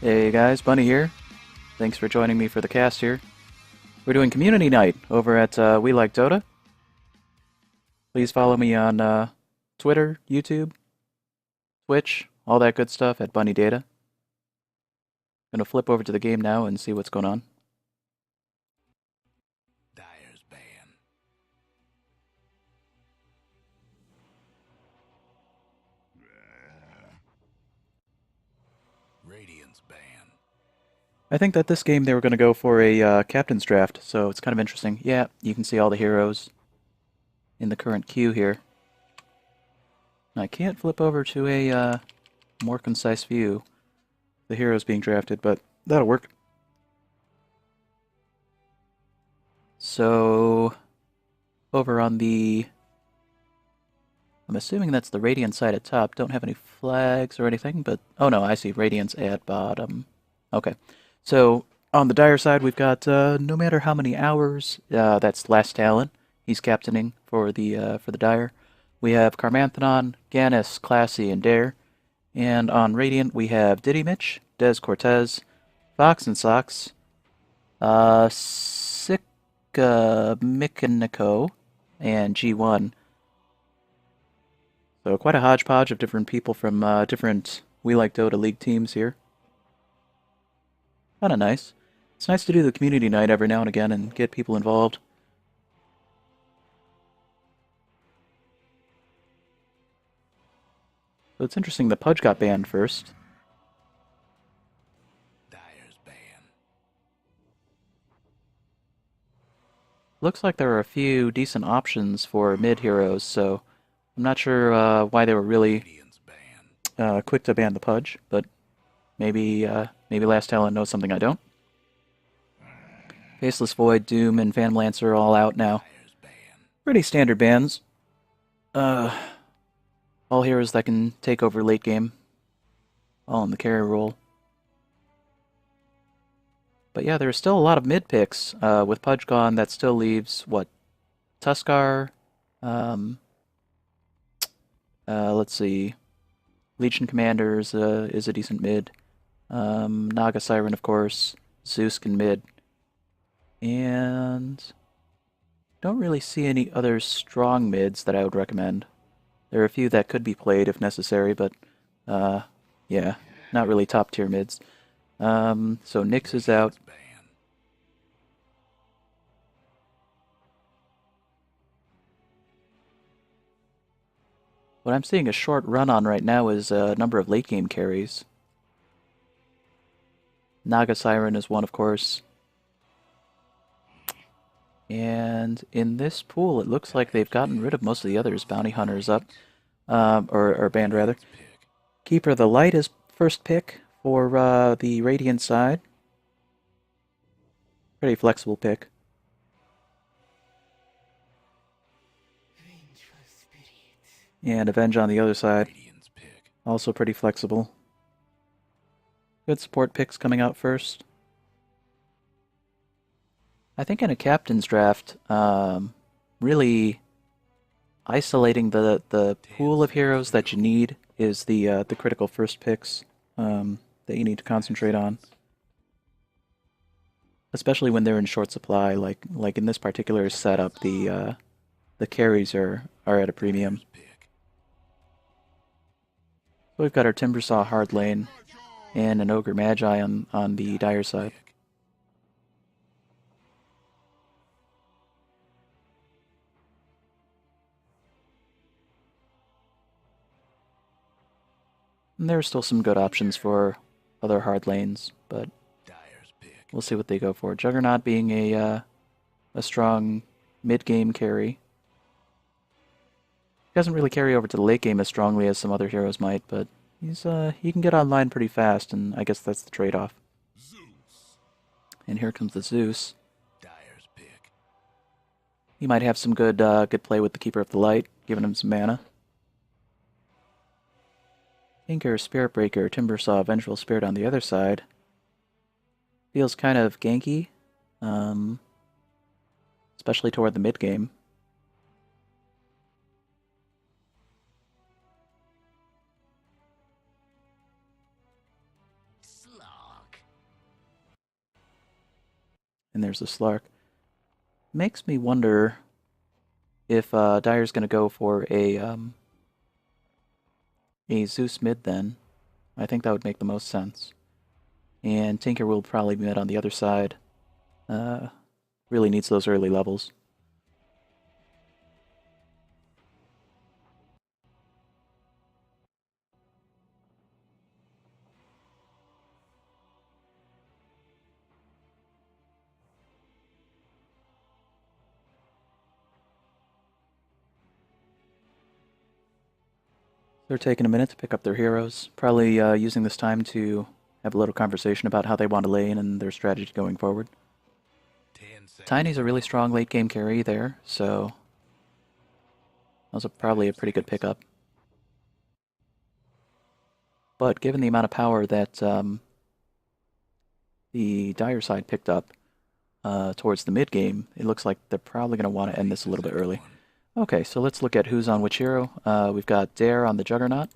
Hey guys, Bunny here. Thanks for joining me for the cast here. We're doing community night over at WeLikeDota. Please follow me on Twitter, YouTube, Twitch, all that good stuff at Bunny Data. Gonna flip over to the game now and see what's going on. Dyer's ban. Radiant's ban. I think that this game they were gonna go for a captain's draft, so it's kind of interesting. Yeah, you can see all the heroes in the current queue here. I can't flip over to a more concise view. The heroes being drafted, but that'll work. So, over on the... I'm assuming that's the Radiant side at top. Don't have any flags or anything, but... Oh no, I see. Radiant's at bottom. Okay. So, on the Dire side, we've got no matter how many hours, that's Last Talon. He's captaining for the Dire. We have Carmanthenon, Gannis, Classy, and Dare. And on Radiant, we have Diddy Mitch, Des Cortez, Fox and Sox, Sick Mikanico, and G1. So quite a hodgepodge of different people from different WeLikeDota League teams here. Kinda nice. It's nice to do the community night every now and again and get people involved. So it's interesting the Pudge got banned first. Dyer's ban. Looks like there are a few decent options for mid heroes, so I'm not sure why they were really Radiant's ban. quick to ban the Pudge, but maybe Last Talent knows something I don't. Faceless Void, Doom, and Phantom Lancer are all out now. Dyer's ban. Pretty standard bans. All heroes that can take over late game. All in the carry role. But yeah, there's still a lot of mid picks. With Pudge gone, that still leaves, what, Tuskar, let's see, Legion Commanders is a decent mid. Naga Siren, of course. Zeus can mid. And don't really see any other strong mids that I would recommend. There are a few that could be played if necessary, but yeah, not really top tier mids. So Nyx is out. Ban. What I'm seeing a short run on right now is a number of late game carries. Naga Siren is one, of course. And in this pool, it looks like they've gotten rid of most of the others. Bounty Hunter's up, or banned rather. Pick. Keeper of the Light is first pick for the Radiant side. Pretty flexible pick. And Avenge on the other side, Radiant's pick. also pretty flexible. Good support picks coming out first. I think in a captain's draft, really isolating the pool of heroes that you need is the critical first picks that you need to concentrate on, especially when they're in short supply. Like in this particular setup, the carries are at a premium. Pick. So we've got our Timbersaw hard lane and an Ogre Magi on the Dire side. Pick. And there are still some good options for other hard lanes, but Dyer's pick. we'll see what they go for. Juggernaut being a strong mid-game carry. He doesn't really carry over to the late game as strongly as some other heroes might, but he can get online pretty fast, and I guess that's the trade-off. And here comes the Zeus. Dyer's pick. He might have some good play with the Keeper of the Light, giving him some mana. Tinker, Spirit Breaker, Timbersaw, Vengeful Spirit on the other side. Feels kind of ganky, especially toward the mid game. Slog. and there's the Slark. Makes me wonder if Dyer's going to go for a Zeus mid then. I think that would make the most sense. And Tinker will probably be mid on the other side. Really needs those early levels. They're taking a minute to pick up their heroes, probably using this time to have a little conversation about how they want to lane and their strategy going forward. Tiny's a really strong late game carry there, so that was probably a pretty good pickup. But given the amount of power that the Dire side picked up towards the mid game, it looks like they're probably going to want to end this a little bit early. Okay, so let's look at who's on which hero. We've got Dare on the Juggernaut.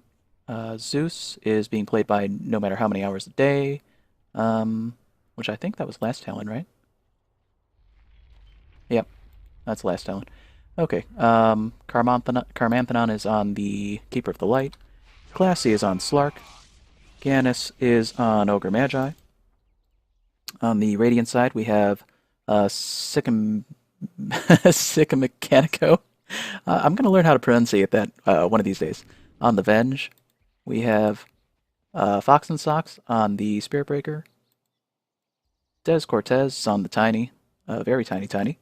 Zeus is being played by no matter how many hours a day, which I think that was last Talon, right? Yep, that's last Talon. Okay, Carmanthenon is on the Keeper of the Light. Classy is on Slark. Gannis is on Ogre Magi. On the Radiant side, we have Sycamechanico. I'm going to learn how to pronunciate that one of these days. On the Venge, we have Fox and Socks on the Spirit Breaker. Des Cortez on the Tiny, very tiny.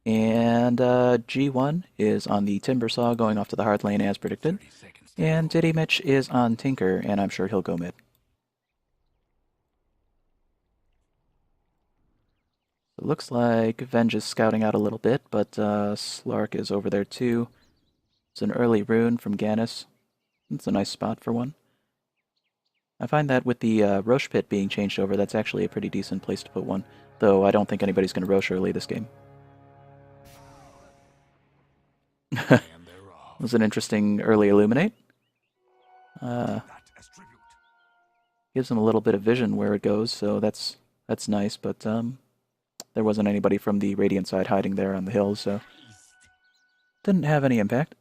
And G1 is on the Timber Saw going off to the hard lane as predicted. And Diddy Mitch is on Tinker, and I'm sure he'll go mid. It looks like Venge is scouting out a little bit, but Slark is over there too. It's an early rune from Gannis. It's a nice spot for one. I find that with the Roche pit being changed over, that's actually a pretty decent place to put one, though I don't think anybody's going to Roche early this game. It was an interesting early Illuminate. Gives them a little bit of vision where it goes, so that's nice, but there wasn't anybody from the Radiant side hiding there on the hills, so didn't have any impact.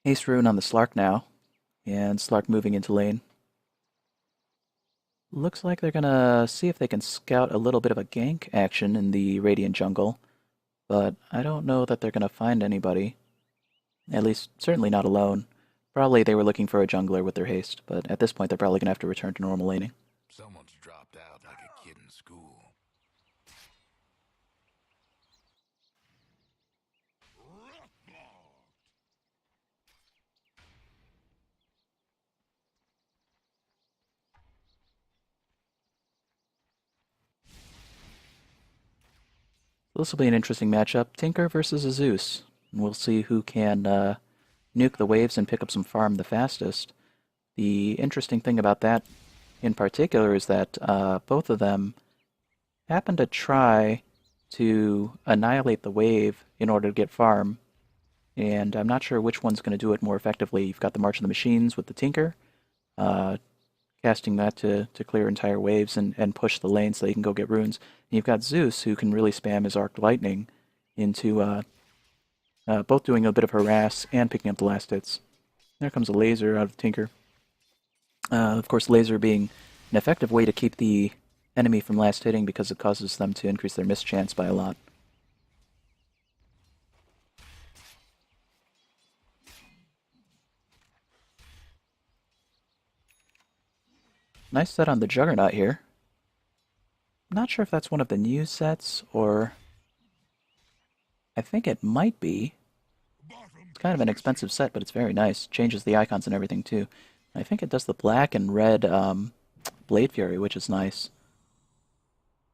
Haste Rune on the Slark now, and Slark moving into lane. Looks like they're gonna see if they can scout a little bit of a gank action in the Radiant jungle, but I don't know that they're gonna find anybody. At least, certainly not alone. Probably they were looking for a jungler with their haste, but at this point they're probably gonna have to return to normal laning. Someone's dropped out like a kid in school. This will be an interesting matchup. Tinker versus a Zeus. And we'll see who can nuke the waves and pick up some farm the fastest. The interesting thing about that in particular is that both of them happen to try to annihilate the wave in order to get farm. And I'm not sure which one's going to do it more effectively. You've got the March of the Machines with the Tinker, casting that to clear entire waves and push the lane so they can go get runes. And you've got Zeus, who can really spam his Arc Lightning into both doing a bit of harass and picking up the last hits. There comes a laser out of Tinker. Of course, laser being an effective way to keep the enemy from last hitting because it causes them to increase their miss chance by a lot. Nice set on the Juggernaut here. Not sure if that's one of the new sets, or I think it might be. It's kind of an expensive set, but it's very nice. Changes the icons and everything, too. I think it does the black and red Blade Fury, which is nice.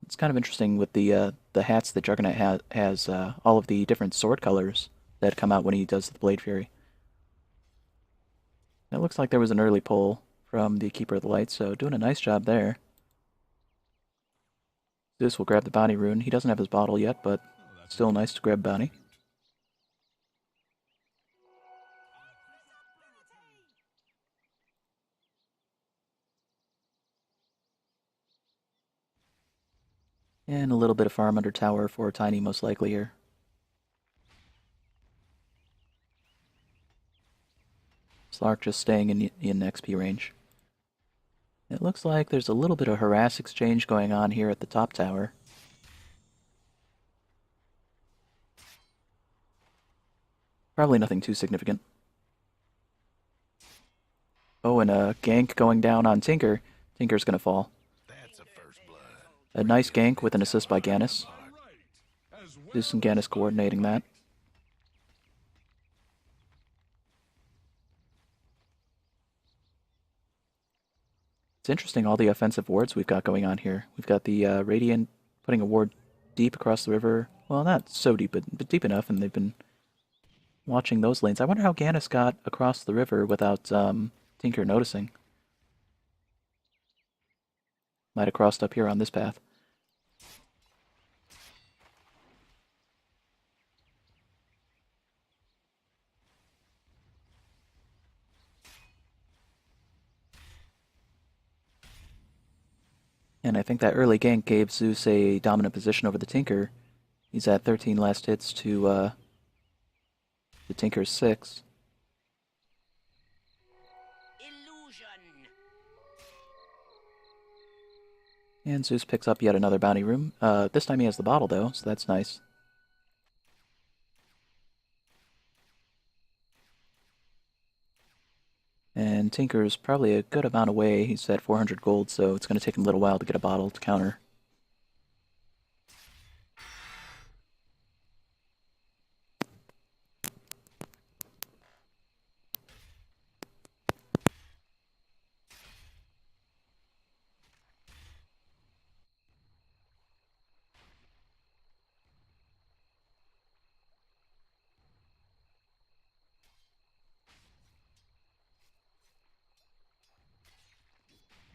It's kind of interesting with the hats that Juggernaut has all of the different sword colors that come out when he does the Blade Fury. It looks like there was an early pull from the Keeper of the Light, so doing a nice job there. Zeus will grab the bounty rune. He doesn't have his bottle yet, but still nice to grab bounty. And a little bit of farm under tower for Tiny, most likely here. Slark just staying in XP range. It looks like there's a little bit of harass exchange going on here at the top tower. Probably nothing too significant. Oh, and a gank going down on Tinker. Tinker's gonna fall. That's a first blood. A nice Radiant's gank mid with an assist by tower falling Gannis. apart. Zeus and Gannis coordinating that. It's interesting all the offensive wards we've got going on here. We've got the Radiant putting a ward deep across the river. Well, not so deep, but deep enough, and they've been watching those lanes. I wonder how Gannis got across the river without Tinker noticing. Might have crossed up here on this path. And I think that early gank gave Zeus a dominant position over the Tinker. He's at 13 last hits to the Tinker's 6. Illusion. And Zeus picks up yet another bounty room. This time he has the bottle, though, so that's nice. And Tinker's probably a good amount away. He's at 400 gold, so it's going to take him a little while to get a bottle to counter.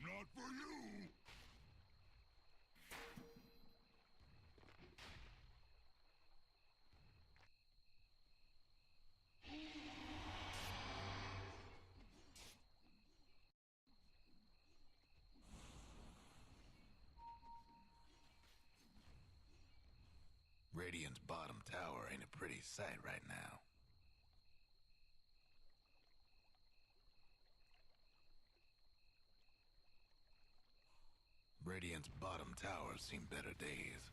Not for you. Radiant's bottom tower ain't a pretty sight right now. Radiant's bottom tower's seen better days.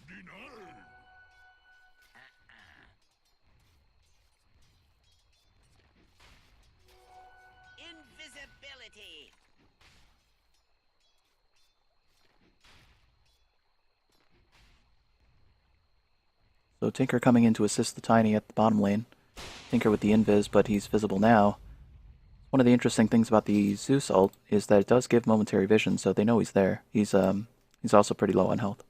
Denied. Invisibility. So Tinker coming in to assist the Tiny at the bottom lane. Tinker with the invis, but he's visible now. One of the interesting things about the Zeus ult is that it does give momentary vision, so they know he's there. He's also pretty low on health.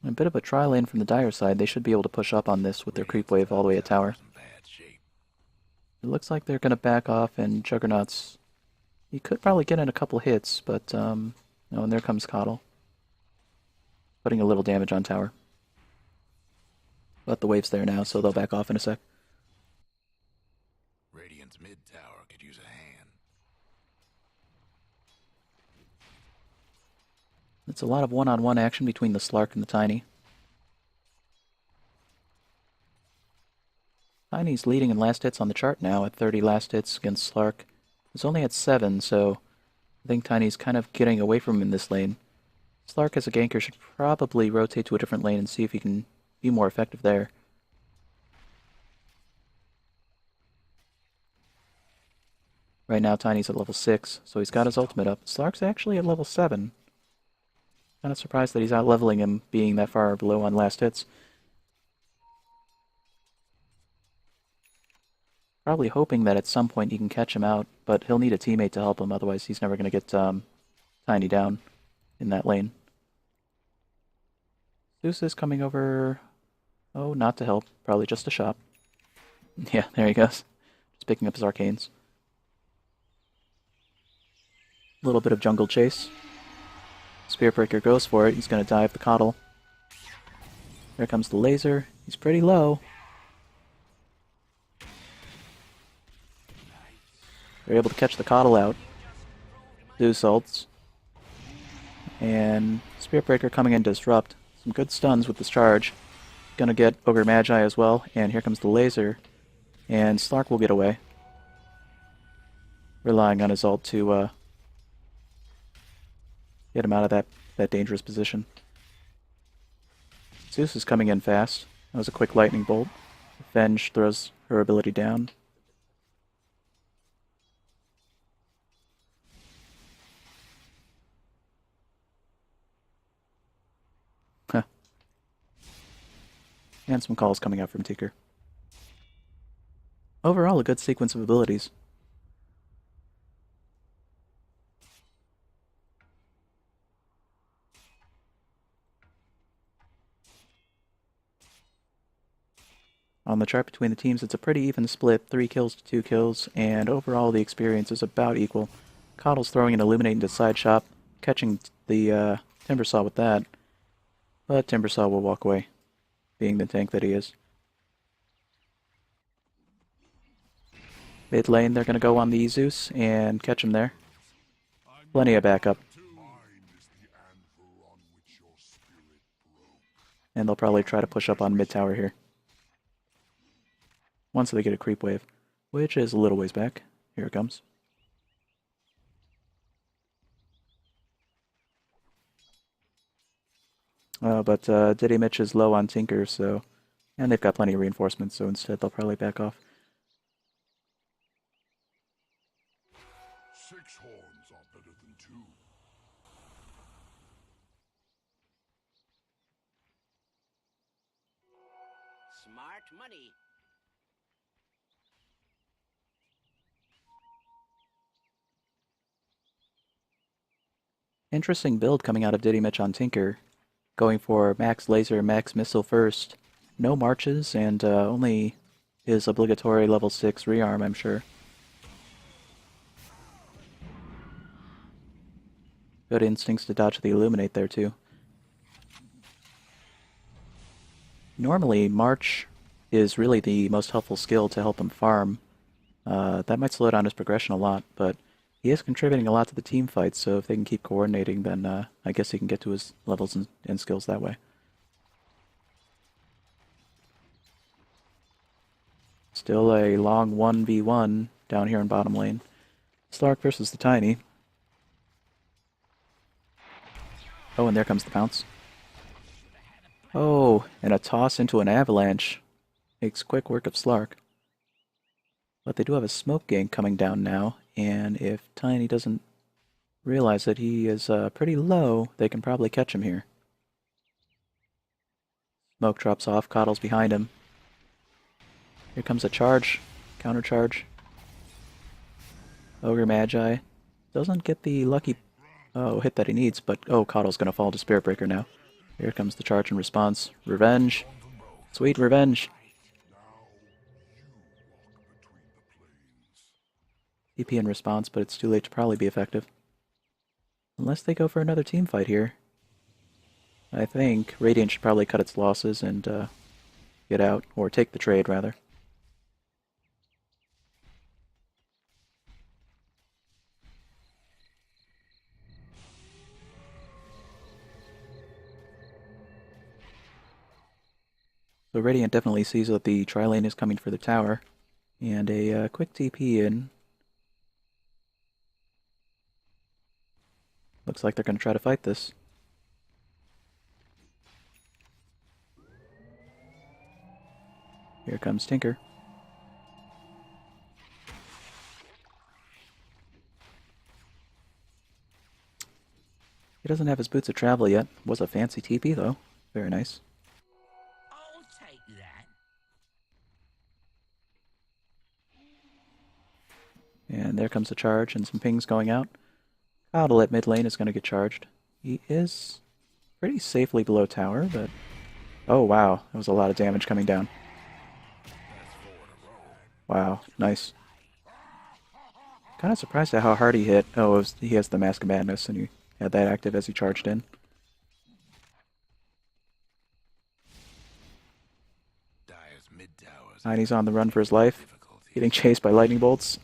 A bit of a try lane from the Dire side. They should be able to push up on this with their creep wave all the way at tower. It looks like they're going to back off, and Juggernaut's... He could probably get in a couple hits, but, no, and there comes Coddle. Putting a little damage on tower. But the wave's there now, so they'll back off in a sec. Radiant's mid tower could use a hand. It's a lot of one-on-one action between the Slark and the Tiny. Tiny's leading in last hits on the chart now at 30 last hits against Slark. He's only at 7, so I think Tiny's kind of getting away from him in this lane. Slark as a ganker should probably rotate to a different lane and see if he can be more effective there. Right now Tiny's at level 6, so he's got his ultimate up. Slark's actually at level 7. Kind of surprised that he's out leveling him, being that far below on last hits. Probably hoping that at some point he can catch him out, but he'll need a teammate to help him, otherwise he's never going to get Tiny down in that lane. Zeus is coming over... Oh, not to help. Probably just to shop. Yeah, there he goes. Just picking up his arcanes. A little bit of jungle chase. Spearbreaker goes for it. He's going to dive the Coddle. There comes the laser. He's pretty low. They're able to catch the Coddle out. Zeus ults. And Spearbreaker coming in to disrupt. Some good stuns with this charge. Gonna get Ogre Magi as well. And here comes the laser. And Slark will get away. Relying on his ult to get him out of that dangerous position. Zeus is coming in fast. That was a quick lightning bolt. Venge throws her ability down. Huh. And some calls coming out from Tinker. Overall, a good sequence of abilities. On the chart between the teams, it's a pretty even split, 3 kills to 2 kills, and overall the experience is about equal. Coddle's throwing an Illuminate into side shop, catching the Timbersaw with that, but Timbersaw will walk away, being the tank that he is. Mid lane, they're going to go on the Zeus and catch him there. Plenty of backup. And they'll probably try to push up on mid tower here. Once they get a creep wave, which is a little ways back. Here it comes. But Diddy Mitch is low on Tinker, so... And they've got plenty of reinforcements, so instead they'll probably back off. 6 horns are better than 2. Smart money. Interesting build coming out of Diddy Mitch on Tinker. Going for max laser, max missile first. No marches, and only his obligatory level 6 rearm, I'm sure. Good instincts to dodge the Illuminate there, too. Normally, March is really the most helpful skill to help him farm. That might slow down his progression a lot, but he is contributing a lot to the team fight, so if they can keep coordinating, then I guess he can get to his levels and skills that way. Still a long 1v1 down here in bottom lane. Slark versus the Tiny. Oh, and there comes the pounce. Oh, and a toss into an avalanche. Makes quick work of Slark. But they do have a smoke gank coming down now, and if Tiny doesn't realize that he is pretty low, they can probably catch him here. Smoke drops off, Coddle's behind him. Here comes a charge, counter charge. Ogre Magi doesn't get the lucky hit that he needs, but Coddle's gonna fall to Spirit Breaker now. Here comes the charge in response. Revenge. Sweet revenge. TP in response, but it's too late to probably be effective. Unless they go for another team fight here. I think Radiant should probably cut its losses and get out, or take the trade rather. So Radiant definitely sees that the tri-lane is coming for the tower, and a quick TP in. Looks like they're going to try to fight this. Here comes Tinker. He doesn't have his boots of travel yet. Was a fancy teepee, though. Very nice. I'll take that. And there comes the charge and some pings going out. Coddle at mid lane is going to get charged. He is pretty safely below tower, but... Oh, wow. That was a lot of damage coming down. Wow, nice. Kind of surprised at how hard he hit. Oh, he has the Mask of Madness, and he had that active as he charged in. Tiny's on the run for his life, getting chased by lightning bolts.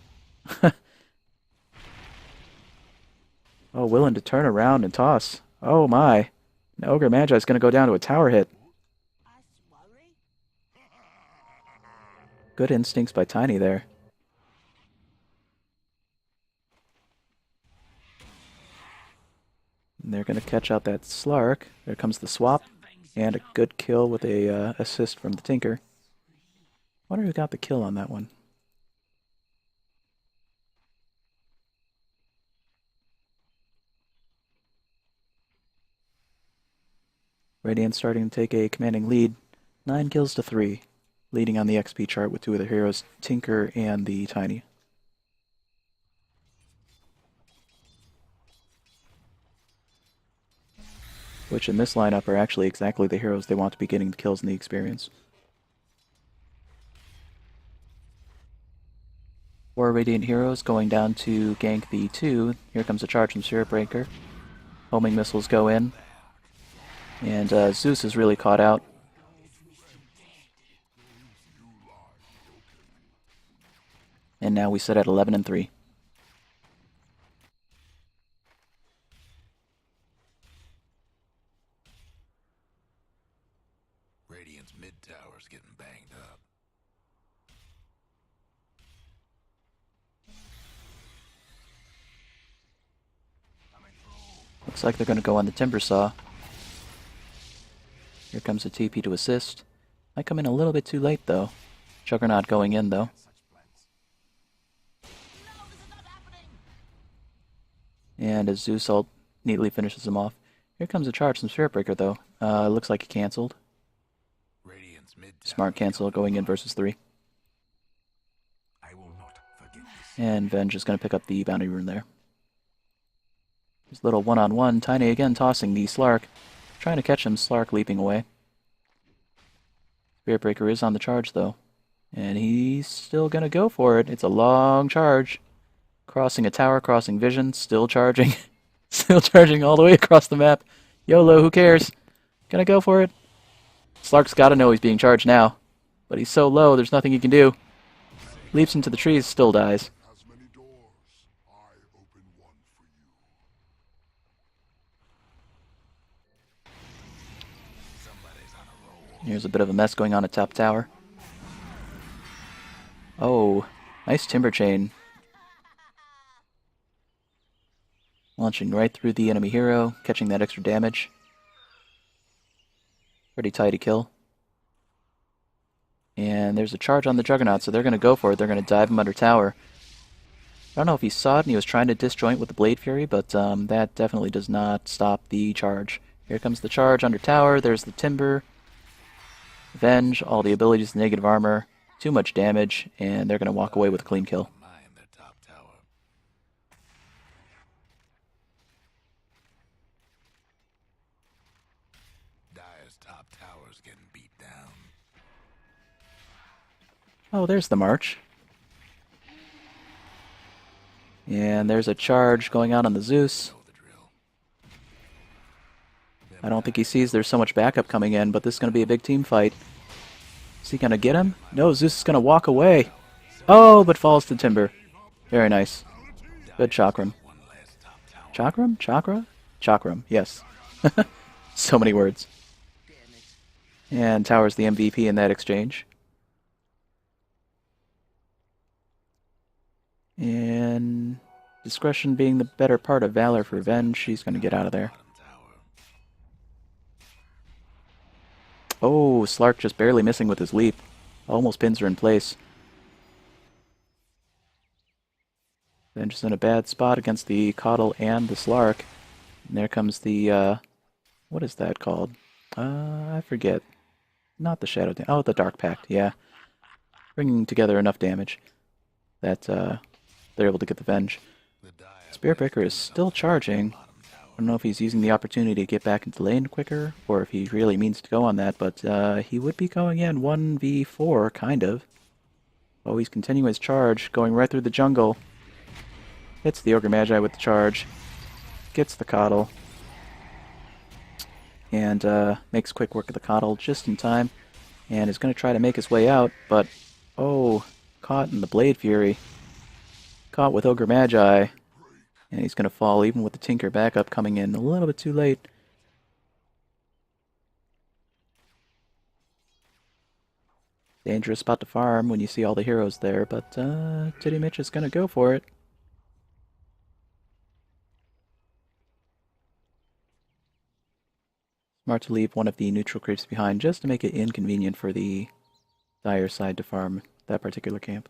Oh, willing to turn around and toss. Oh my. And Ogre Magi is going to go down to a tower hit. Good instincts by Tiny there. And they're going to catch out that Slark. There comes the swap. And a good kill with a assist from the Tinker. Wonder who got the kill on that one. Radiant starting to take a commanding lead. 9 kills to 3. Leading on the XP chart with 2 of their heroes, Tinker and the Tiny. Which in this lineup are actually exactly the heroes they want to be getting the kills and the experience. 4 Radiant heroes going down to gank the 2. Here comes a charge from Spirit Breaker. Homing missiles go in. And Zeus is really caught out. And now we sit at 11 and 3. Radiant's mid tower's getting banged up. Looks like they're going to go on the Timber Saw. Here comes the TP to assist. Might come in a little bit too late, though. Juggernaut going in, though. And as Zeus ult neatly finishes him off. Here comes a charge from Spirit Breaker, though. Looks like he cancelled. Smart cancel going in versus 3. I will not forget this. And Venge is going to pick up the bounty rune there. His little one-on-one. Tiny again tossing the Slark. Trying to catch him, Slark leaping away. Spirit Breaker is on the charge, though. And he's still going to go for it. It's a long charge. Crossing a tower, crossing vision, still charging. Still charging all the way across the map. YOLO, who cares? Gonna go for it. Slark's gotta know he's being charged now. But he's so low, there's nothing he can do. Leaps into the trees, still dies. As many doors, I open one for you. Here's a bit of a mess going on at top tower. Oh, nice timber chain. Launching right through the enemy hero, catching that extra damage. Pretty tidy kill. And there's a charge on the Juggernaut, so they're going to go for it. They're going to dive him under tower. I don't know if he saw it and he was trying to disjoint with the Blade Fury, but that definitely does not stop the charge. Here comes the charge under tower. There's the Timber. Venge, all the abilities, negative armor, too much damage, and they're going to walk away with a clean kill. Top tower's getting beat down. Oh, there's the march. And there's a charge going out on the Zeus. I don't think he sees there's so much backup coming in, but this is going to be a big team fight. Is he going to get him? No, Zeus is going to walk away. Oh, but falls to Timber. Very nice. Good Chakram. Chakram? Chakra? Chakram, yes. So many words. And Tower's the MVP in that exchange. And discretion being the better part of valor for Venge, she's going to get out of there. Oh, Slark just barely missing with his leap. Almost pins her in place. Venge is in a bad spot against the Coddle and the Slark. And there comes the, what is that called? I forget. Not the Shadow Dam. Oh, the Dark Pact, yeah. Bringing together enough damage that they're able to get the Venge. Spearbreaker is still charging. I don't know if he's using the opportunity to get back into lane quicker, or if he really means to go on that, but he would be going in 1v4, kind of. Oh, he's continuing his charge, going right through the jungle. Hits the Ogre Magi with the charge. Gets the Coddle. And makes quick work of the Coddle just in time. And is going to try to make his way out, but... Oh, caught in the Blade Fury. Caught with Ogre Magi. And he's going to fall even with the Tinker backup coming in a little bit too late. Dangerous spot to farm when you see all the heroes there, but Titty Mitch is going to go for it. Smart to leave one of the neutral creeps behind just to make it inconvenient for the Dire side to farm that particular camp.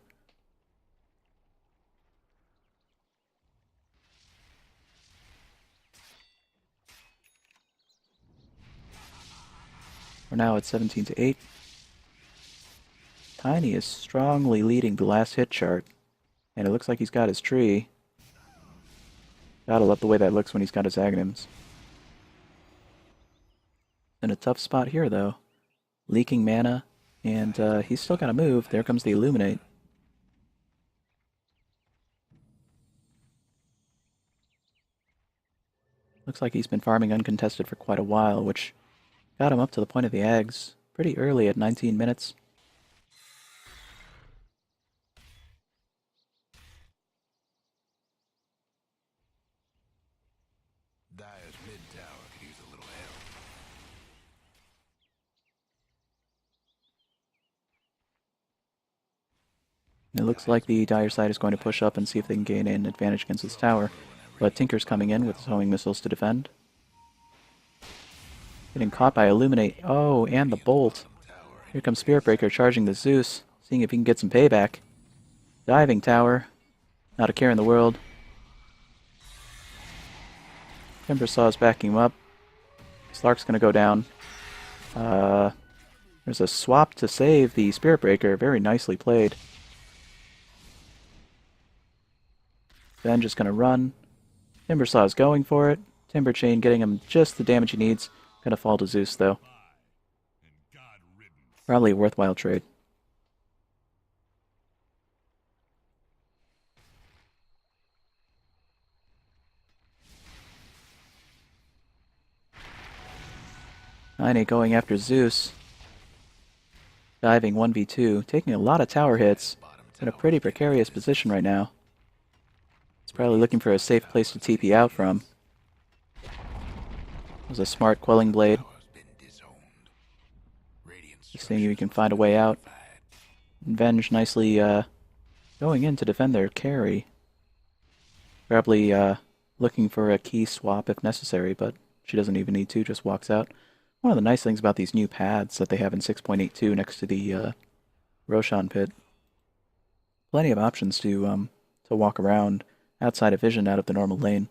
We're now at 17 to 8. Tiny is strongly leading the last hit chart, and it looks like he's got his tree. Gotta love the way that looks when he's got his Aghanims. In a tough spot here, though. Leaking mana, and he's still got to move. There comes the Illuminate. Looks like he's been farming uncontested for quite a while, which got him up to the point of the eggs pretty early at 19 minutes. Dire's mid tower could use a little help. It looks like the Dire side is going to push up and see if they can gain an advantage against this tower, but Tinker's coming in with his homing missiles to defend. Getting caught by Illuminate. Oh, and the Bolt. Here comes Spiritbreaker charging the Zeus, seeing if he can get some payback. Diving tower. Not a care in the world. Timbersaw's backing him up. Slark's going to go down. There's a swap to save the Spiritbreaker. Very nicely played. Ben just going to run. Timbersaw's going for it. Timber Chain getting him just the damage he needs. Going to fall to Zeus, though. Probably a worthwhile trade. Nine going after Zeus. Diving 1v2. Taking a lot of tower hits. In a pretty precarious position right now. He's probably looking for a safe place to TP out from. It was a smart Quelling Blade. Just seeing if he can find a way out. And Venge nicely going in to defend their carry. Probably looking for a key swap if necessary, but she doesn't even need to, just walks out. One of the nice things about these new paths that they have in 6.82 next to the Roshan pit. Plenty of options to walk around outside of vision out of the normal lane.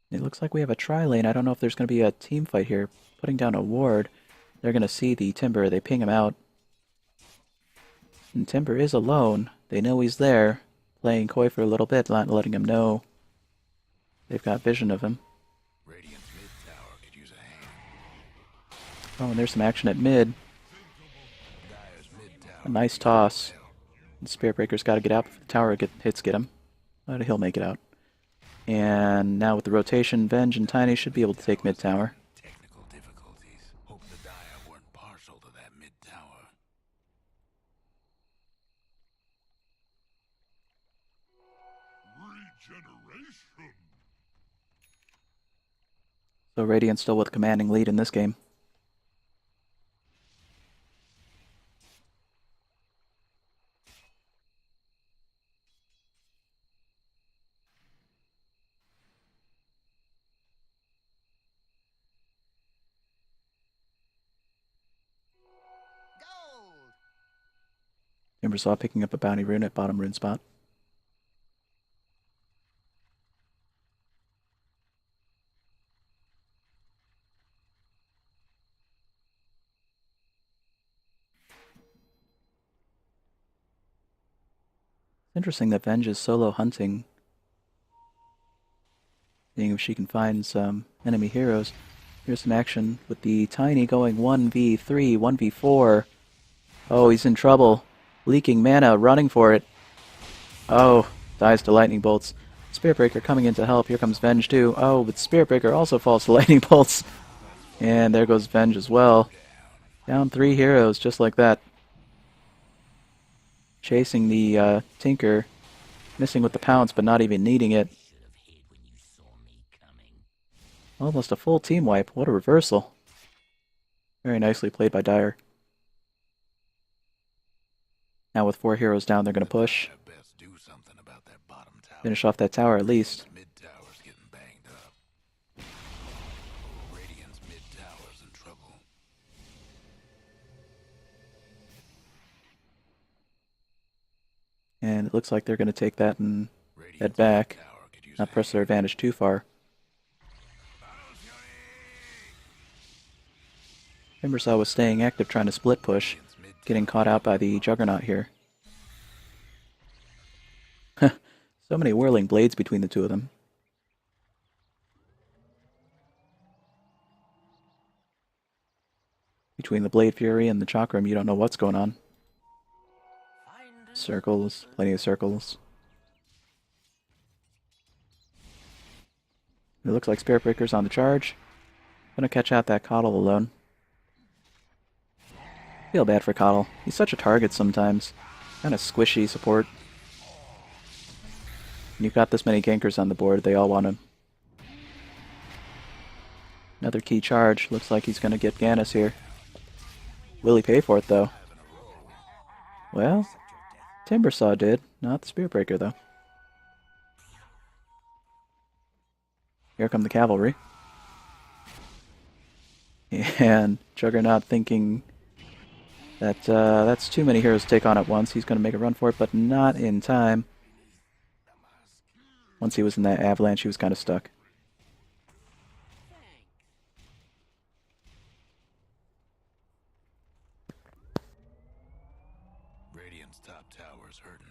It looks like we have a tri-lane. I don't know if there's going to be a team fight here. Putting down a ward. They're going to see the Timber. They ping him out. And Timber is alone. They know he's there. Playing coy for a little bit, not letting him know. They've got vision of him. Oh, and there's some action at mid. A nice toss. The Spiritbreaker's got to get out before the tower hits get him. But he'll make it out. And now with the rotation, Venge and Tiny should be able to take mid tower. Technical difficulties. Hope the Dire weren't partial to that mid tower. Regeneration. So Radiant still with commanding lead in this game. Timbersaw picking up a bounty rune at bottom rune spot. It's interesting that Venge is solo hunting, seeing if she can find some enemy heroes. Here's some action with the Tiny going 1v3, 1v4. Oh, he's in trouble. Leaking mana, running for it. Oh, dies to lightning bolts. Spiritbreaker coming in to help. Here comes Venge too. Oh, but Spiritbreaker also falls to lightning bolts. And there goes Venge as well. Down 3 heroes, just like that. Chasing the Tinker. Missing with the pounce, but not even needing it. Almost a full team wipe. What a reversal. Very nicely played by Dyer. Now with 4 heroes down, they're going to push. Finish off that tower at least. Mid tower's getting banged up. Radiant's mid tower's in trouble. And it looks like they're going to take that and head back. Not press their advantage too far. Timbersaw was staying active trying to split push. Getting caught out by the Juggernaut here. So many whirling blades between the two of them. Between the Blade Fury and the Chakram, you don't know what's going on. Circles, plenty of circles. It looks like Spiritbreaker's on the charge. Gonna catch out that Coddle alone. Feel bad for Coddle. He's such a target sometimes. Kind of squishy support. When you've got this many gankers on the board, they all want him. Another key charge. Looks like he's gonna get Gannis here. Will he pay for it though? Well, Timbersaw did, not the Spiritbreaker though. Here come the cavalry. And Juggernaut thinking that that's too many heroes to take on at once. He's going to make a run for it, but not in time. Once he was in that avalanche, he was kind of stuck. Radiant's top tower's hurting.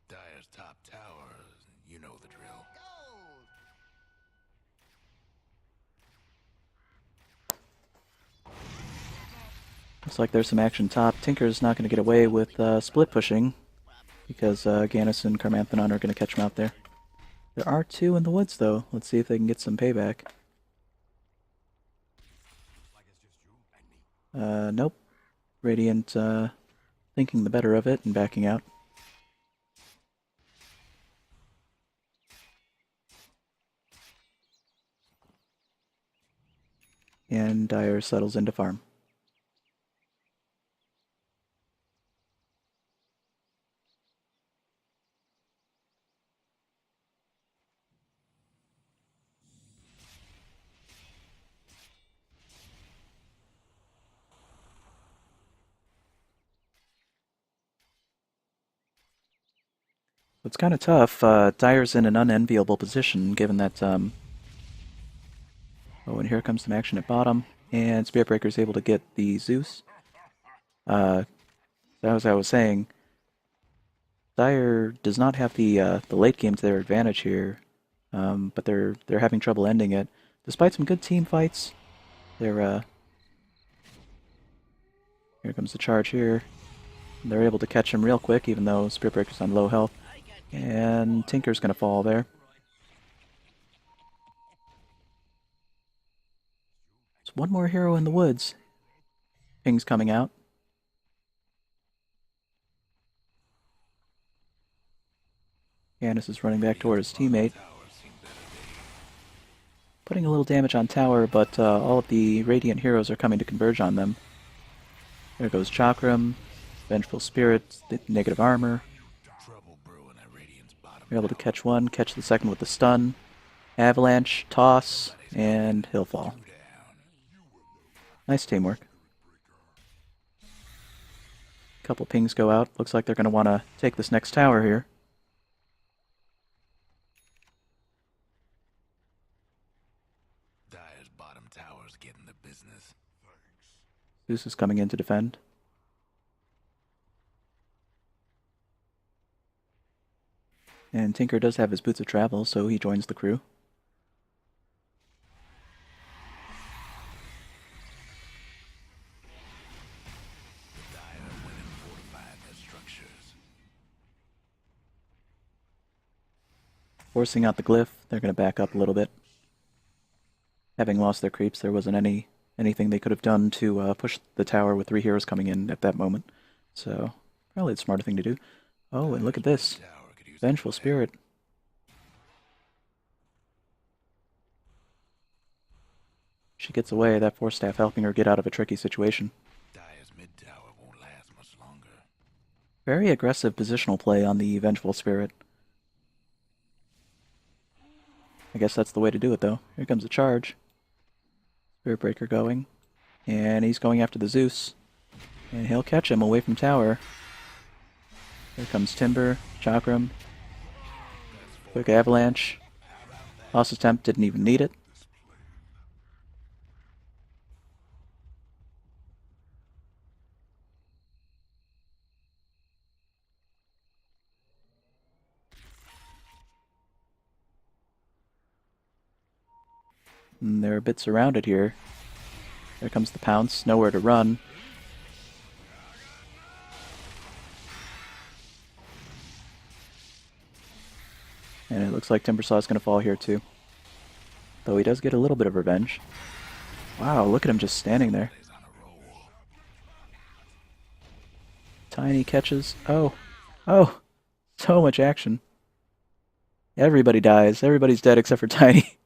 Dyer's top tower, you know the drill. Looks like there's some action top. Tinker's not going to get away with split pushing because Gannis and Carmanthanon are going to catch him out there. There are 2 in the woods though. Let's see if they can get some payback. Nope. Radiant thinking the better of it and backing out. And Dyer settles into farm. It's kind of tough. Dyer's in an unenviable position, given that, oh, and here comes some action at bottom, and Spiritbreaker's able to get the Zeus. As I was saying, Dyer does not have the late game to their advantage here, but they're having trouble ending it. Despite some good team fights, they're here comes the charge here. They're able to catch him real quick, even though Spiritbreaker's on low health. And Tinker's gonna fall there. There's one more hero in the woods. Ping's coming out. Candace is running back toward his teammate. Putting a little damage on tower, but all of the Radiant heroes are coming to converge on them. There goes Chakram, Vengeful Spirit, negative armor. You're able to catch one, catch the second with the stun. Avalanche, toss, and he'll fall. Nice teamwork. Couple pings go out. Looks like they're going to want to take this next tower here. Dyer's bottom tower's getting the business. Zeus is coming in to defend. And Tinker does have his boots of travel, so he joins the crew. Forcing out the glyph, they're going to back up a little bit. Having lost their creeps, there wasn't anything they could have done to push the tower with 3 heroes coming in at that moment. So, probably the smarter thing to do. Oh, and look at this. Vengeful Spirit. She gets away, that Force Staff helping her get out of a tricky situation. Dyer's mid tower won't last much longer. Very aggressive positional play on the Vengeful Spirit. I guess that's the way to do it, though. Here comes the charge. Spirit Breaker going. And he's going after the Zeus. And he'll catch him away from tower. Here comes Timber, Chakram. Quick avalanche. Lost attempt, didn't even need it. And they're a bit surrounded here. There comes the pounce, nowhere to run. And it looks like Timbersaw is going to fall here too. Though he does get a little bit of revenge. Wow, look at him just standing there. Tiny catches. Oh. Oh. So much action. Everybody dies. Everybody's dead except for Tiny.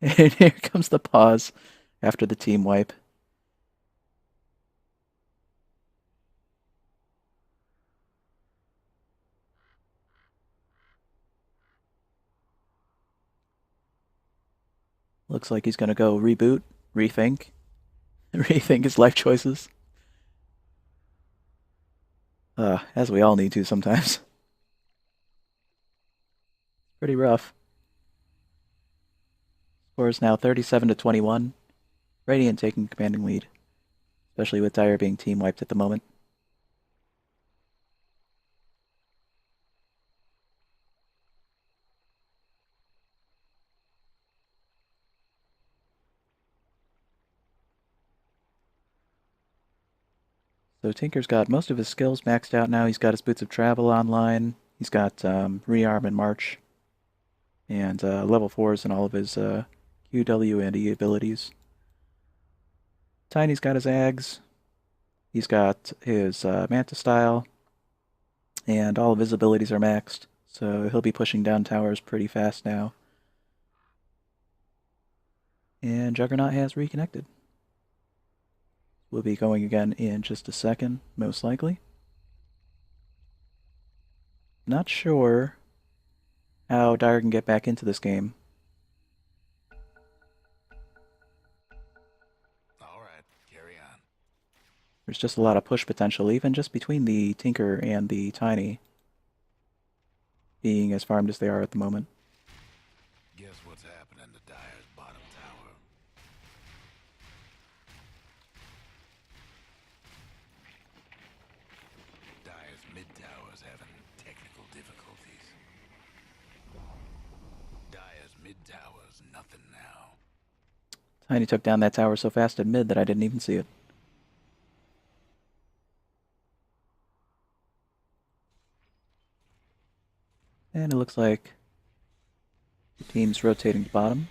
And here comes the pause after the team wipe. Looks like he's going to go reboot, rethink, rethink his life choices. As we all need to sometimes. Pretty rough. Score is now 37-21. Radiant taking commanding lead, especially with Dyer being team wiped at the moment. So Tinker's got most of his skills maxed out now. He's got his Boots of Travel online. He's got Rearm and March. And level 4s in all of his Q, W, and E abilities. Tiny's got his Ags. He's got his Manta Style. And all of his abilities are maxed. So he'll be pushing down towers pretty fast now. And Juggernaut has reconnected. We'll be going again in just a second, most likely. Not sure how Dyer can get back into this game. Alright, carry on. There's just a lot of push potential, even just between the Tinker and the Tiny. being as farmed as they are at the moment. Guess what's happening to Dyer's bottom tower? Dyer's mid tower's having technical difficulties. Dyer's mid tower's nothing now. Tiny took down that tower so fast at mid that I didn't even see it. And it looks like the team's rotating to bottom.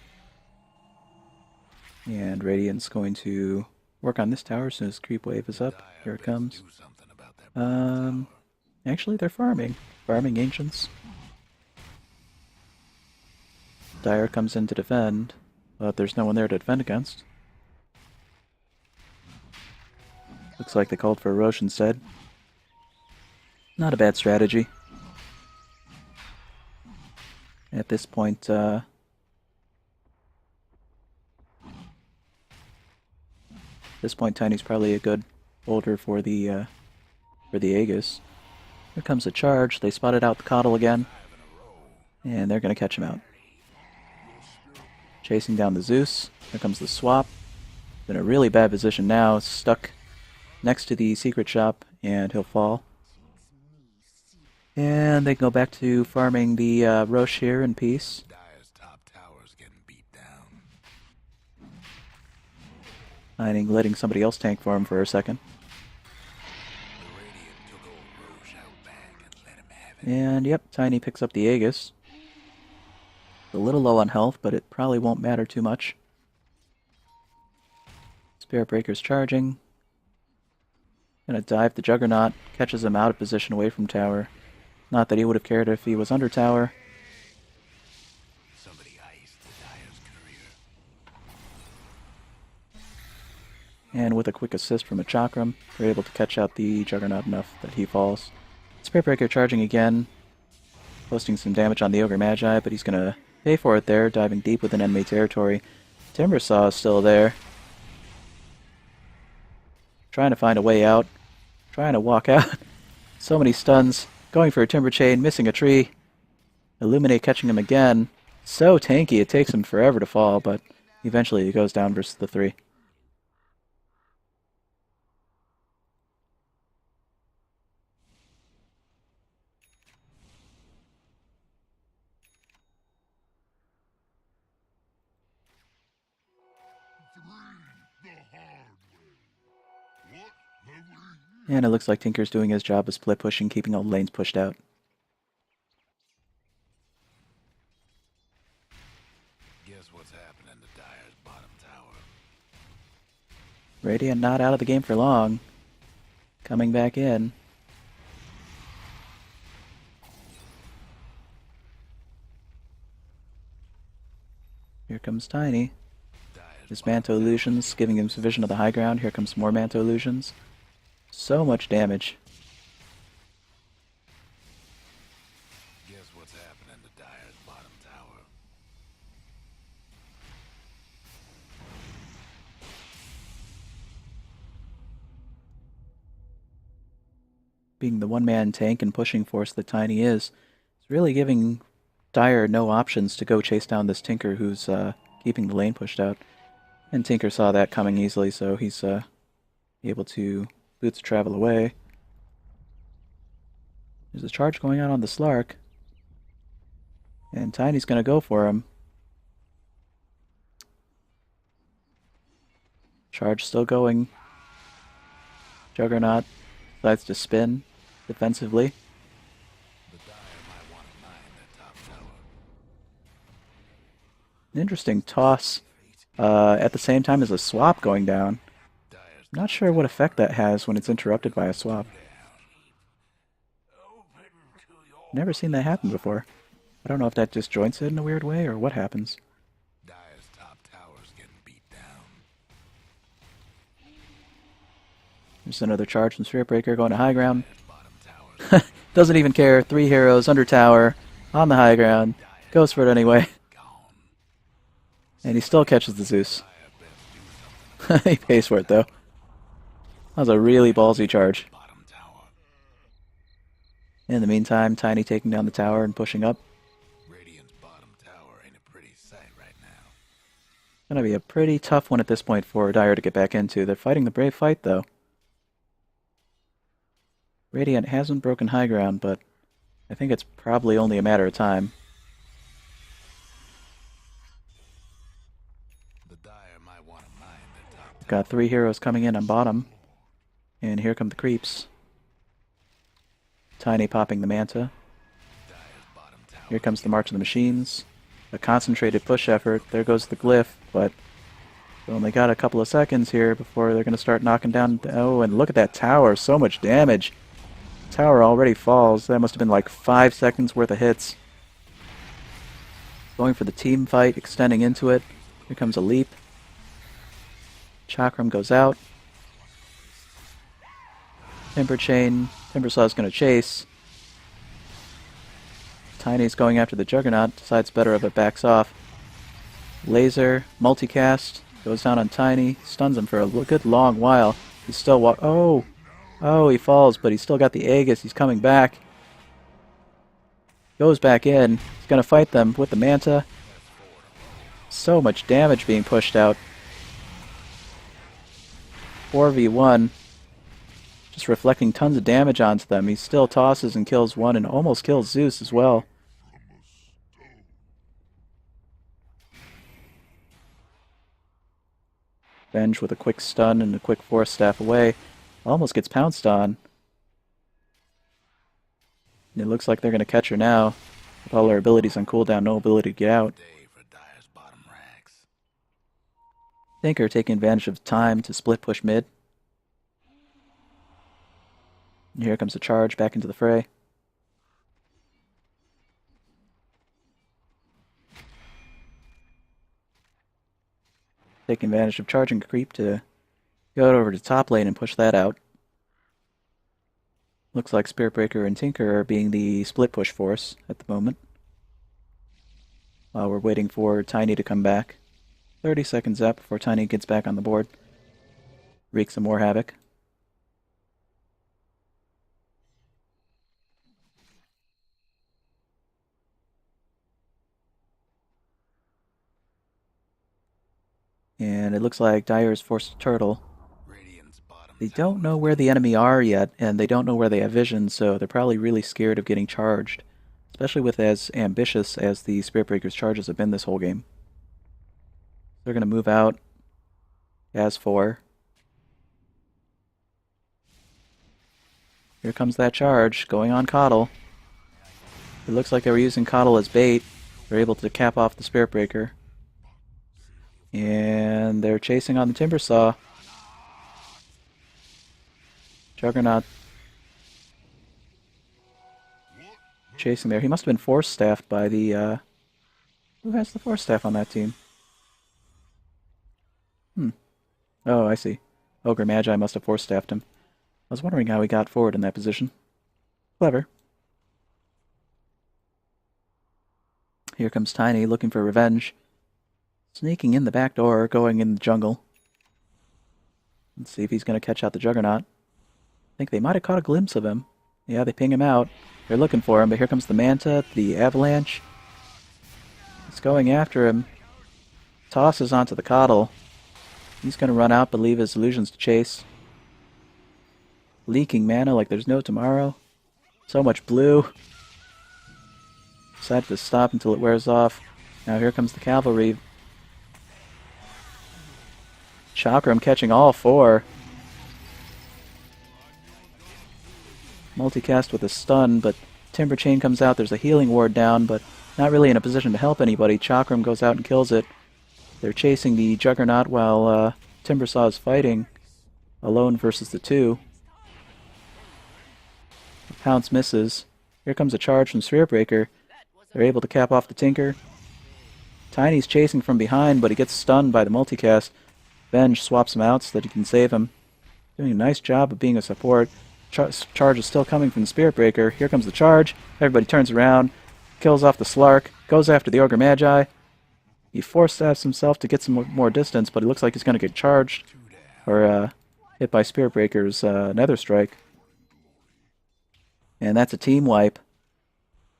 And Radiant's going to work on this tower as soon as creep wave is up. Here it comes. Actually, they're farming. Farming ancients. Dire comes in to defend, but there's no one there to defend against. Looks like they called for a Rosh instead. Not a bad strategy. At this point, Tiny's probably a good holder for the Aegis. Here comes a charge. They spotted out the Coddle again, and they're going to catch him out. Chasing down the Zeus. Here comes the swap. In a really bad position now. Stuck next to the secret shop, and he'll fall. And they can go back to farming the Rosh here in peace. Dyer's top tower's getting beat down. Letting somebody else tank for him for a second. The Radiant took old Roche out back and let him have it. And yep, Tiny picks up the Aegis. A little low on health, but it probably won't matter too much. Spirit Breaker's charging. Gonna dive the Juggernaut, catches him out of position away from tower. Not that he would have cared if he was under tower. Somebody iced the Dyer's courier. And with a quick assist from a Chakram, they're able to catch out the Juggernaut enough that he falls. Spirit Breaker charging again, posting some damage on the Ogre Magi, but he's gonna pay for it there, diving deep within enemy territory. Timbersaw is still there. Trying to find a way out. Trying to walk out. So many stuns. Going for a Timber Chain, missing a tree. Illuminate catching him again. So tanky, it takes him forever to fall, but eventually he goes down versus the 3. And it looks like Tinker's doing his job of split pushing, keeping all the lanes pushed out. Guess what's happening to Dyer's bottom tower? Radiant not out of the game for long. Coming back in. Here comes Tiny. His Manto Illusions, giving him some vision of the high ground. Here comes more Manto Illusions. So much damage. Guess what's happening to Dyer's bottom tower? Being the one-man tank and pushing force that Tiny is, it's really giving Dyer no options to go chase down this Tinker who's keeping the lane pushed out. And Tinker saw that coming easily, so he's able to boots travel away. There's a charge going on the Slark. And Tiny's going to go for him. Charge still going. Juggernaut decides to spin defensively. The Dyer might want to mine that top tower. An interesting toss at the same time as a swap going down. Dyer's I'm not sure what effect that has when it's interrupted by a swap. Never seen that happen before. I don't know if that disjoints it in a weird way or what happens. Dyer's top tower's getting beat down. There's another charge from Spirit Breaker going to high ground. Bottom tower's Doesn't even care. 3 heroes under tower on the high ground. Goes for it anyway. gone. And he still catches the Zeus. Dyer best do something He pays for it though. That was a really ballsy charge. bottom tower. In the meantime, Tiny taking down the tower and pushing up. Radiant's bottom tower ain't a pretty sight right now. Gonna be a pretty tough one at this point for Dire to get back into. They're fighting the brave fight, though. Radiant hasn't broken high ground, but I think it's probably only a matter of time. The Dire might want to mine their top tower. Got 3 heroes coming in on bottom. And here come the creeps. Tiny popping the Manta. Dire's bottom tower. Here comes the March of the Machines. A concentrated push effort. There goes the Glyph, but we only got a couple of seconds here before they're going to start knocking down. Oh, and look at that tower. So much damage. Tower already falls. That must have been like 5 seconds worth of hits. Going for the team fight, extending into it. Here comes a leap. Chakram goes out. Timber Chain. Timbersaw's going to chase. Tiny's going after the Juggernaut. Decides better of it, backs off. Laser, multicast, goes down on Tiny. Stuns him for a good long while. He's still Oh! Oh, he falls, but he's still got the Aegis. He's coming back. Goes back in. He's going to fight them with the Manta. So much damage being pushed out. 4v1. Just reflecting tons of damage onto them. He still tosses and kills one and almost kills Zeus as well. Venge with a quick stun and a quick force staff away. Almost gets pounced on. And it looks like they're going to catch her now. With all her abilities on cooldown, no ability to get out. Day for Dire's bottom racks. Tinker taking advantage of time to split push mid. And here comes a charge back into the fray. Taking advantage of charging creep to go over to top lane and push that out. Looks like Spiritbreaker and Tinker are being the split push force at the moment. While we're waiting for Tiny to come back. 30 seconds up before Tiny gets back on the board. Wreak some more havoc. And it looks like Dire is forced to turtle. Radiant's bottom They tower. don't know where the enemy are yet, and they don't know where they have vision, so they're probably really scared of getting charged. Especially with as ambitious as the Spiritbreaker's charges have been this whole game. They're going to move out as 4. Here comes that charge, going on Coddle. It looks like they were using Coddle as bait. They're able to cap off the Spiritbreaker. And they're chasing on the Timbersaw. Juggernaut chasing there. He must have been force staffed by the who has the force staff on that team? Oh, I see. Ogre Magi must have force staffed him. I was wondering how he got forward in that position. Clever. Here comes Tiny looking for revenge. Sneaking in the back door, going in the jungle. Let's see if he's going to catch out the Juggernaut. I think they might have caught a glimpse of him. Yeah, they ping him out. They're looking for him, but here comes the Manta, the Avalanche. It's going after him. Tosses onto the Coddle. He's going to run out, but leave his illusions to chase. Leaking mana like there's no tomorrow. So much blue. Decided to stop until it wears off. Now here comes the cavalry. Chakram catching all 4. Multicast with a stun, but Timber Chain comes out. There's a healing ward down, but not really in a position to help anybody. Chakram goes out and kills it. They're chasing the Juggernaut while Timbersaw is fighting alone versus the 2. The Pounce misses. Here comes a charge from Spiritbreaker. They're able to cap off the Tinker. Tiny's chasing from behind, but he gets stunned by the multicast. Venge swaps him out so that he can save him. Doing a nice job of being a support. Charge is still coming from the Spiritbreaker. Here comes the charge. Everybody turns around. Kills off the Slark. Goes after the Ogre Magi. He force stabs himself to get some more distance, but it looks like he's going to get charged. Or hit by Spiritbreaker's Nether Strike. And that's a team wipe.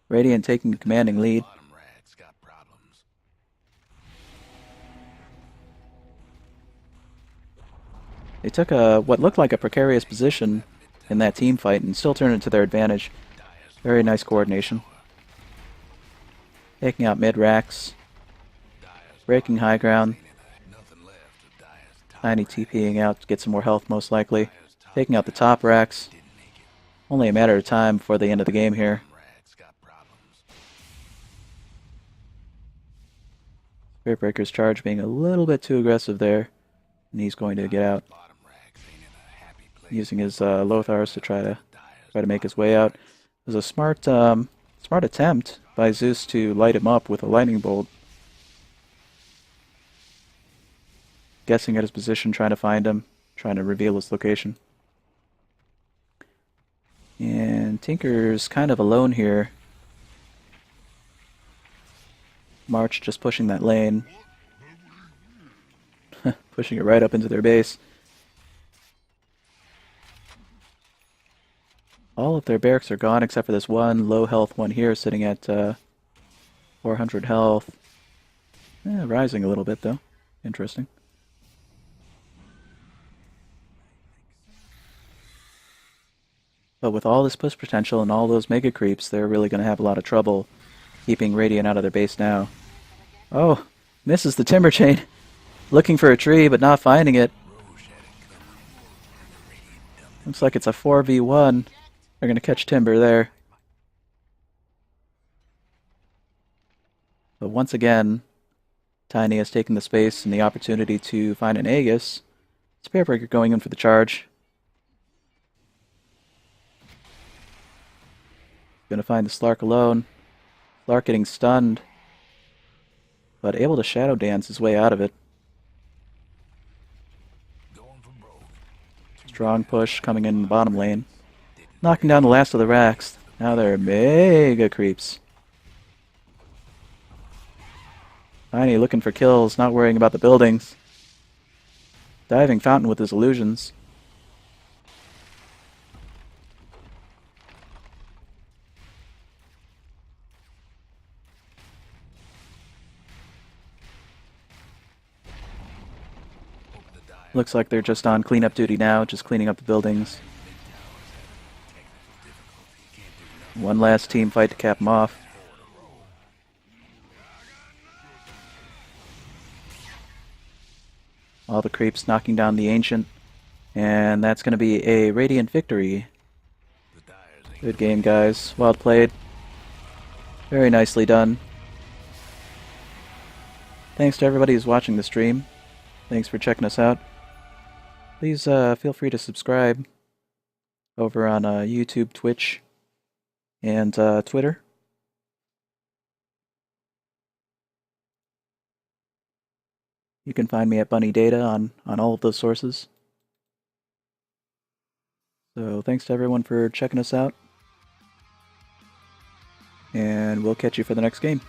Radiant taking a commanding lead. Bottom rag's got problems. They took what looked like a precarious position in that team fight and still turned it to their advantage. Very nice coordination. Taking out mid racks. Breaking high ground. Nothing left of Dyer's top. Tiny TPing out to get some more health most likely. Taking out the top racks. Only a matter of time before the end of the game here. Rag's got problems. Spirit Breaker's charge being a little bit too aggressive there. And he's going to get out. Bottom rags ain't in a happy place. Using his Lothars to try to make his way out. It was a smart attempt by Zeus to light him up with a lightning bolt. Guessing at his position, trying to find him, trying to reveal his location. And Tinker's kind of alone here. March just pushing that lane. Pushing it right up into their base. All of their barracks are gone except for this one low health one here sitting at 400 health. Rising a little bit though. Interesting. But with all this push potential and all those mega creeps, they're really going to have a lot of trouble keeping Radiant out of their base now. Oh, misses the timber chain. Looking for a tree, but not finding it. Looks like it's a 4v1. They're going to catch timber there. But once again, Tiny has taken the space and the opportunity to find an Aegis. Spirit Breaker going in for the charge. Gonna find the Slark alone. Slark getting stunned, but able to shadow dance his way out of it. Strong push coming in the bottom lane. Knocking down the last of the racks. Now they're mega creeps. Tiny looking for kills, not worrying about the buildings. Diving Fountain with his illusions. Looks like they're just on cleanup duty now, just cleaning up the buildings. One last team fight to cap them off. All the creeps knocking down the Ancient. And that's going to be a Radiant victory. Good game, guys. Well played. Very nicely done. Thanks to everybody who's watching the stream. Thanks for checking us out. Please feel free to subscribe over on YouTube, Twitch, and Twitter. You can find me at WeLikeDota on all of those sources. So thanks to everyone for checking us out. And we'll catch you for the next game.